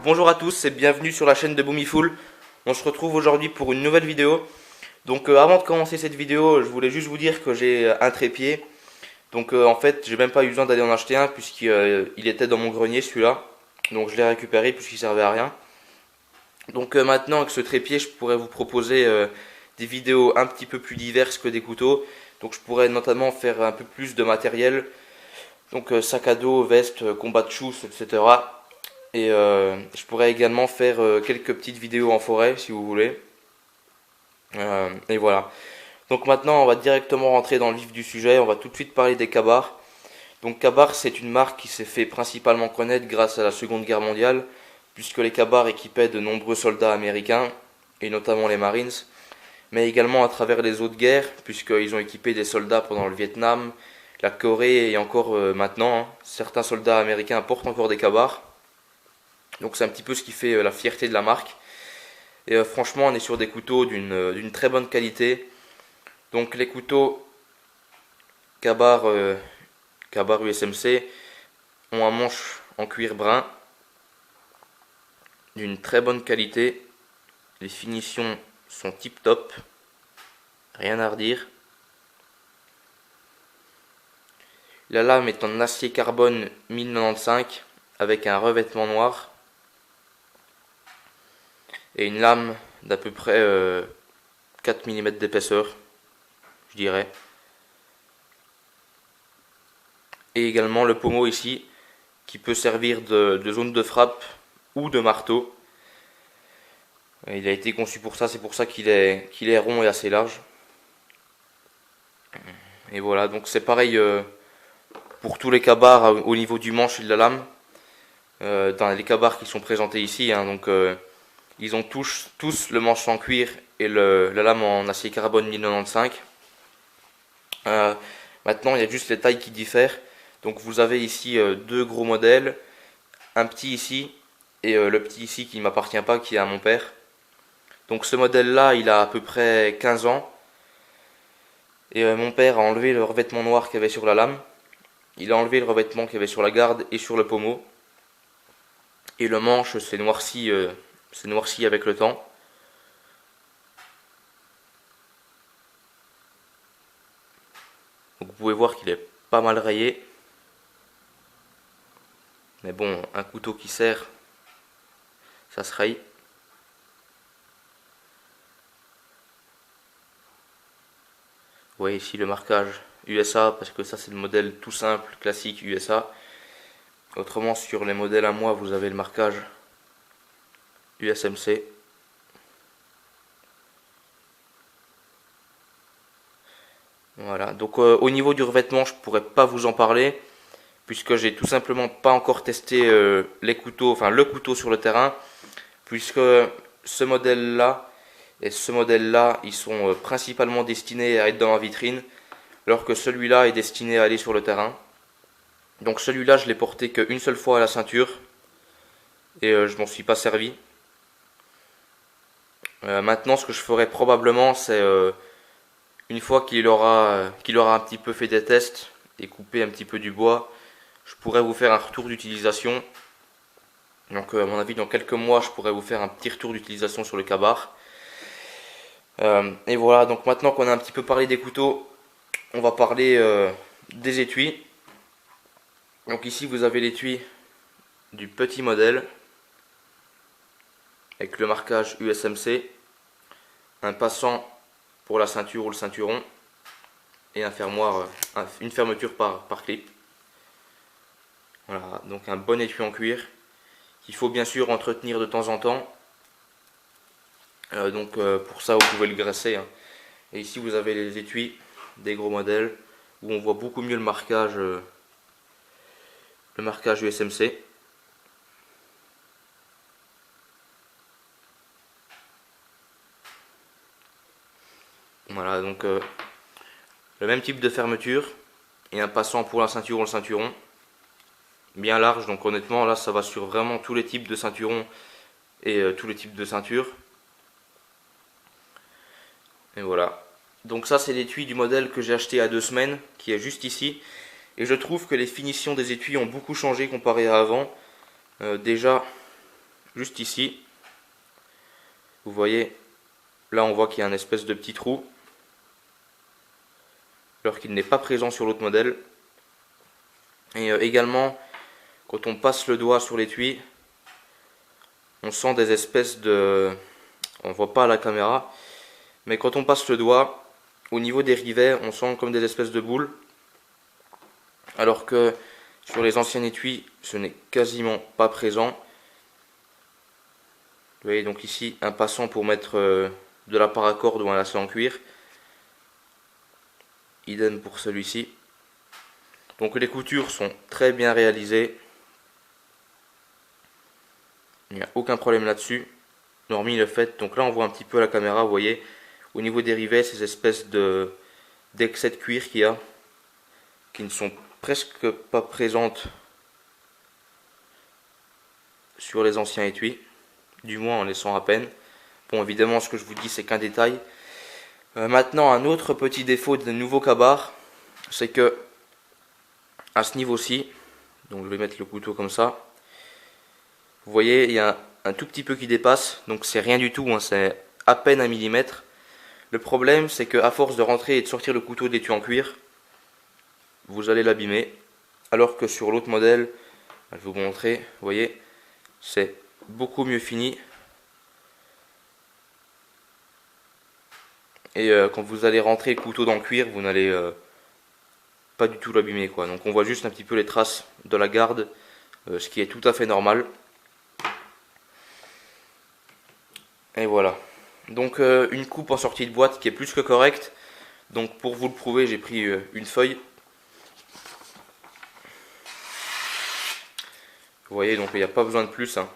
bonjour à tous et bienvenue sur la chaîne de Boomyful. On se retrouve aujourd'hui pour une nouvelle vidéo. Donc avant de commencer cette vidéo, je voulais juste vous dire que j'ai un trépied. Donc en fait, j'ai même pas eu besoin d'aller en acheter un puisqu'il était dans mon grenier celui-là. Donc je l'ai récupéré puisqu'il servait à rien. Donc maintenant avec ce trépied, je pourrais vous proposer des vidéos un petit peu plus diverses que des couteaux. Donc je pourrais notamment faire un peu plus de matériel. Donc sac à dos, veste, combat de chousse, etc. Et je pourrais également faire quelques petites vidéos en forêt si vous voulez. Et voilà. Donc maintenant on va directement rentrer dans le vif du sujet. On va tout de suite parler des Ka-Bar. Donc Ka-Bar, c'est une marque qui s'est fait principalement connaître grâce à la Seconde Guerre mondiale, puisque les Ka-Bar équipaient de nombreux soldats américains, et notamment les Marines, mais également à travers les autres guerres, puisqu'ils ont équipé des soldats pendant le Vietnam, la Corée et encore maintenant. Certains soldats américains portent encore des Ka-Bar. Donc c'est un petit peu ce qui fait la fierté de la marque. Et franchement, on est sur des couteaux d'une très bonne qualité. Donc les couteaux Ka-Bar USMC ont un manche en cuir brun d'une très bonne qualité. Les finitions sont tip top, rien à redire. La lame est en acier carbone 1095 avec un revêtement noir et une lame d'à peu près 4 mm d'épaisseur, je dirais. Et également le pommeau ici qui peut servir de zone de frappe ou de marteau. Il a été conçu pour ça, c'est pour ça qu'il est rond et assez large. Et voilà, donc c'est pareil pour tous les Ka-Bar au niveau du manche et de la lame. Dans les Ka-Bar qui sont présentés ici, hein, donc ils ont tous le manche en cuir et la lame en acier carbone 1095. Maintenant, il y a juste les tailles qui diffèrent. Donc vous avez ici deux gros modèles, un petit ici et le petit ici qui ne m'appartient pas, qui est à mon père. Donc ce modèle-là, il a à peu près 15 ans. Et mon père a enlevé le revêtement noir qu'il y avait sur la lame. Il a enlevé le revêtement qu'il y avait sur la garde et sur le pommeau. Et le manche s'est noirci avec le temps. Donc vous pouvez voir qu'il est pas mal rayé. Mais bon, un couteau qui serre, ça se raye. Vous voyez ici le marquage USA, parce que ça c'est le modèle tout simple, classique USA. Autrement, sur les modèles à moi, vous avez le marquage USMC. Voilà, donc au niveau du revêtement, je pourrais pas vous en parler, puisque j'ai tout simplement pas encore testé les couteaux, enfin le couteau sur le terrain, puisque ce modèle-là et ce modèle-là, ils sont principalement destinés à être dans ma vitrine, alors que celui-là est destiné à aller sur le terrain. Donc celui-là, je l'ai porté qu'une seule fois à la ceinture, et je m'en suis pas servi. Maintenant, ce que je ferai probablement, c'est une fois qu'il aura un petit peu fait des tests et coupé un petit peu du bois, je pourrais vous faire un retour d'utilisation. Donc à mon avis, dans quelques mois, je pourrais vous faire un petit retour d'utilisation sur le Ka-Bar. Et voilà, donc maintenant qu'on a un petit peu parlé des couteaux, on va parler des étuis. Donc ici, vous avez l'étui du petit modèle avec le marquage USMC, un passant pour la ceinture ou le ceinturon et un fermoir, une fermeture par clip. Voilà, donc un bon étui en cuir qu'il faut bien sûr entretenir de temps en temps. Pour ça, vous pouvez le graisser, hein. Et ici, vous avez les étuis des gros modèles où on voit beaucoup mieux le marquage USMC. Voilà, donc le même type de fermeture et un passant pour la ceinture ou le ceinturon, bien large. Donc honnêtement, là, ça va sur vraiment tous les types de ceinturons et tous les types de ceintures. Et voilà. Donc ça, c'est l'étui du modèle que j'ai acheté il y a 2 semaines, qui est juste ici. Et je trouve que les finitions des étuis ont beaucoup changé comparé à avant. Déjà, juste ici. Vous voyez, là on voit qu'il y a un espèce de petit trou, alors qu'il n'est pas présent sur l'autre modèle. Et également, quand on passe le doigt sur l'étui, on sent des espèces de... On voit pas à la caméra, mais quand on passe le doigt, au niveau des rivets, on sent comme des espèces de boules. Alors que sur les anciens étuis, ce n'est quasiment pas présent. Vous voyez donc ici un passant pour mettre de la paracorde ou un lacet en cuir. Idem pour celui-ci. Donc les coutures sont très bien réalisées. Il n'y a aucun problème là-dessus. Hormis le fait, donc là on voit un petit peu à la caméra, vous voyez, au niveau des rivets, ces espèces d'excès de cuir qu'il y a, qui ne sont presque pas présentes sur les anciens étuis, du moins en laissant à peine. Bon, évidemment, ce que je vous dis, c'est qu'un détail. Maintenant, un autre petit défaut de nouveau Ka-Bar, c'est que à ce niveau-ci, donc je vais mettre le couteau comme ça, vous voyez, il y a un tout petit peu qui dépasse, donc c'est rien du tout, hein, c'est à peine 1 millimètre. Le problème, c'est qu'à force de rentrer et de sortir le couteau de l'étui en cuir, vous allez l'abîmer, alors que sur l'autre modèle, je vais vous montrer, vous voyez, c'est beaucoup mieux fini. Et quand vous allez rentrer le couteau dans le cuir, vous n'allez pas du tout l'abîmer, quoi. Donc on voit juste un petit peu les traces de la garde, ce qui est tout à fait normal. Et voilà. Donc une coupe en sortie de boîte qui est plus que correcte. Donc pour vous le prouver, j'ai pris une feuille. Vous voyez, donc il n'y a pas besoin de plus, hein.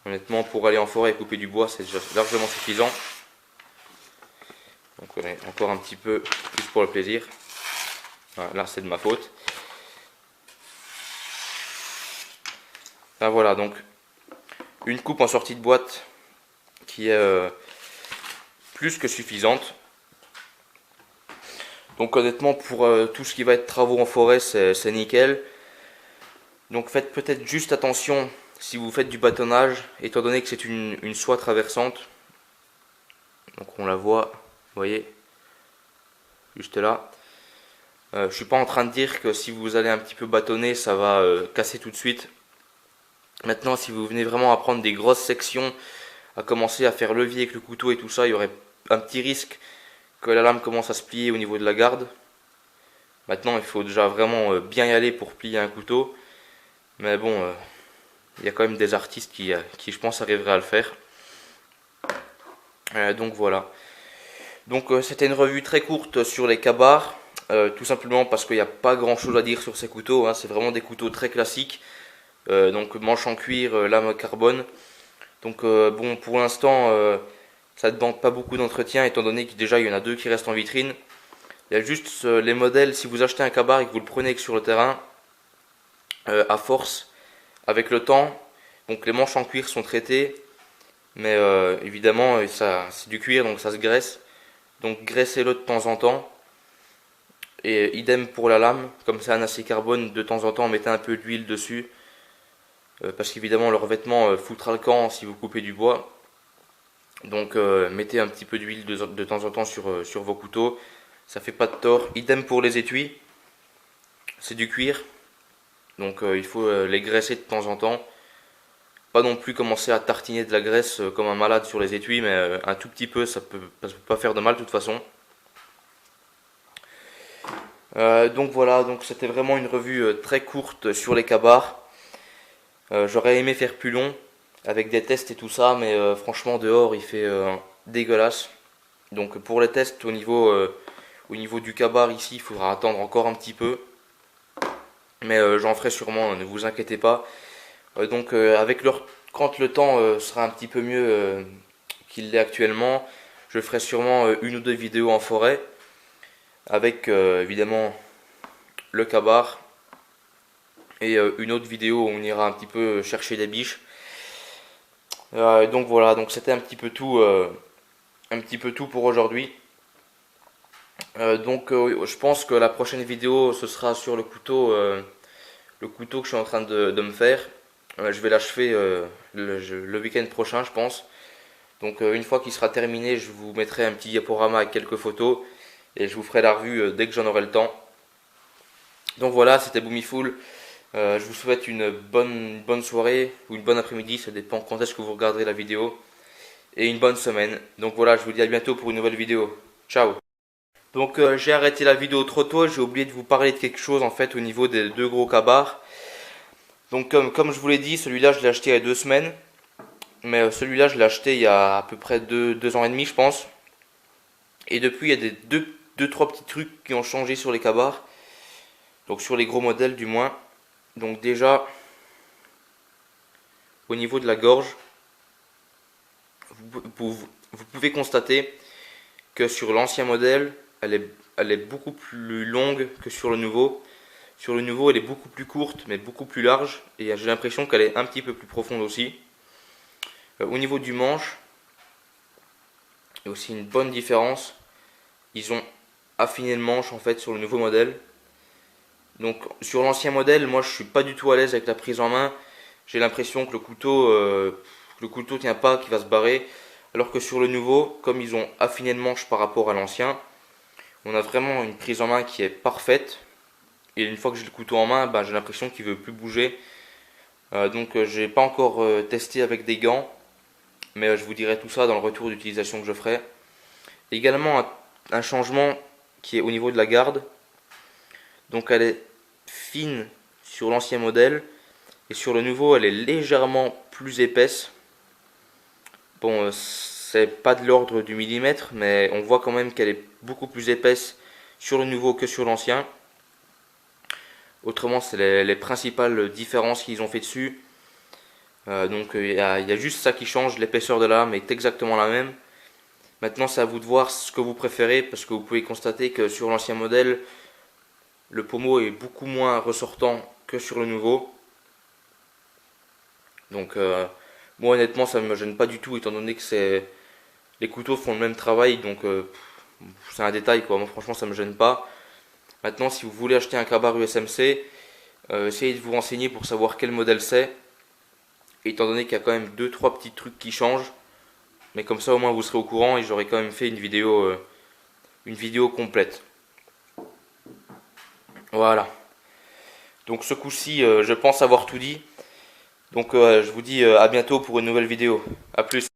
Honnêtement, pour aller en forêt et couper du bois, c'est déjà largement suffisant. Donc on est encore un petit peu plus pour le plaisir. Voilà, là c'est de ma faute. Là voilà, donc une coupe en sortie de boîte qui est plus que suffisante. Donc honnêtement, pour tout ce qui va être travaux en forêt, c'est nickel. Donc faites peut-être juste attention si vous faites du bâtonnage, étant donné que c'est une soie traversante. Donc on la voit, vous voyez, juste là. Je ne suis pas en train de dire que si vous allez un petit peu bâtonner, ça va casser tout de suite. Maintenant, si vous venez vraiment à prendre des grosses sections, à commencer à faire levier avec le couteau et tout ça, il y aurait un petit risque que la lame commence à se plier au niveau de la garde. Maintenant, il faut déjà vraiment bien y aller pour plier un couteau. Mais bon, il y a quand même des artistes qui je pense, arriveraient à le faire. Donc voilà. Donc c'était une revue très courte sur les Ka-Bar. Tout simplement parce qu'il n'y a pas grand chose à dire sur ces couteaux, hein. C'est vraiment des couteaux très classiques. Donc manche en cuir, lame carbone. Donc bon, pour l'instant, ça ne demande pas beaucoup d'entretien, étant donné que déjà il y en a 2 qui restent en vitrine. Il y a juste les modèles, si vous achetez un Ka-Bar et que vous le prenez sur le terrain, à force, avec le temps, donc les manches en cuir sont traitées, mais évidemment c'est du cuir, donc ça se graisse. Donc graissez-le de temps en temps. Et idem pour la lame, comme c'est un acier carbone, de temps en temps mettez un peu d'huile dessus. Parce qu'évidemment le revêtement foutra le camp si vous coupez du bois. Donc mettez un petit peu d'huile de temps en temps sur vos couteaux. Ça fait pas de tort. Idem pour les étuis. C'est du cuir. Donc il faut les graisser de temps en temps. Pas non plus commencer à tartiner de la graisse comme un malade sur les étuis, mais un tout petit peu, ça peut pas faire de mal de toute façon. Donc voilà, donc c'était vraiment une revue très courte sur les Ka-Bar. J'aurais aimé faire plus long avec des tests et tout ça, mais franchement dehors il fait dégueulasse. Donc pour les tests au niveau du Ka-Bar ici, il faudra attendre encore un petit peu. Mais j'en ferai sûrement, ne vous inquiétez pas. Donc quand le temps sera un petit peu mieux qu'il l'est actuellement, je ferai sûrement une ou deux vidéos en forêt. Avec évidemment le Ka-Bar. Et une autre vidéo où on ira un petit peu chercher des biches. Donc voilà, donc c'était un petit peu tout pour aujourd'hui. Donc je pense que la prochaine vidéo ce sera sur le couteau que je suis en train de me faire. Je vais l'achever le week-end prochain, je pense. Donc une fois qu'il sera terminé, je vous mettrai un petit diaporama avec quelques photos et je vous ferai la revue dès que j'en aurai le temps. Donc voilà, c'était Boomiful. Je vous souhaite une bonne soirée ou une bonne après-midi, ça dépend quand est-ce que vous regarderez la vidéo. Et une bonne semaine. Donc voilà, je vous dis à bientôt pour une nouvelle vidéo. Ciao. Donc j'ai arrêté la vidéo trop tôt, j'ai oublié de vous parler de quelque chose en fait au niveau des deux gros cabars. Donc comme je vous l'ai dit, celui-là je l'ai acheté il y a 2 semaines. Mais celui-là je l'ai acheté il y a à peu près 2 ans et demi je pense. Et depuis il y a deux trois petits trucs qui ont changé sur les cabars. Donc sur les gros modèles du moins. Donc déjà au niveau de la gorge, vous pouvez constater que sur l'ancien modèle, elle est beaucoup plus longue que sur le nouveau. Sur le nouveau, elle est beaucoup plus courte, mais beaucoup plus large. Et j'ai l'impression qu'elle est un petit peu plus profonde aussi. Au niveau du manche, il y a aussi une bonne différence. Ils ont affiné le manche en fait sur le nouveau modèle. Donc sur l'ancien modèle, moi je suis pas du tout à l'aise avec la prise en main. J'ai l'impression que le couteau tient pas, qu'il va se barrer. Alors que sur le nouveau, comme ils ont affiné le manche par rapport à l'ancien, on a vraiment une prise en main qui est parfaite. Et une fois que j'ai le couteau en main, j'ai l'impression qu'il ne veut plus bouger. Donc j'ai pas encore testé avec des gants. Mais je vous dirai tout ça dans le retour d'utilisation que je ferai. Également un changement qui est au niveau de la garde. Donc elle est fine sur l'ancien modèle. Et sur le nouveau, elle est légèrement plus épaisse. Bon, c'est pas de l'ordre du millimètre, mais on voit quand même qu'elle est beaucoup plus épaisse sur le nouveau que sur l'ancien. Autrement, c'est les principales différences qu'ils ont fait dessus. Donc il y a juste ça qui change, l'épaisseur de la lame est exactement la même. Maintenant, c'est à vous de voir ce que vous préférez, parce que vous pouvez constater que sur l'ancien modèle, le pommeau est beaucoup moins ressortant que sur le nouveau. Donc moi honnêtement ça ne me gêne pas du tout, étant donné que les couteaux font le même travail, donc c'est un détail quoi. Moi franchement ça me gêne pas. Maintenant si vous voulez acheter un kabar USMC, essayez de vous renseigner pour savoir quel modèle c'est, étant donné qu'il y a quand même 2-3 petits trucs qui changent. Mais comme ça au moins vous serez au courant et j'aurai quand même fait une vidéo complète. Voilà. Donc ce coup-ci je pense avoir tout dit. Donc je vous dis à bientôt pour une nouvelle vidéo. A plus.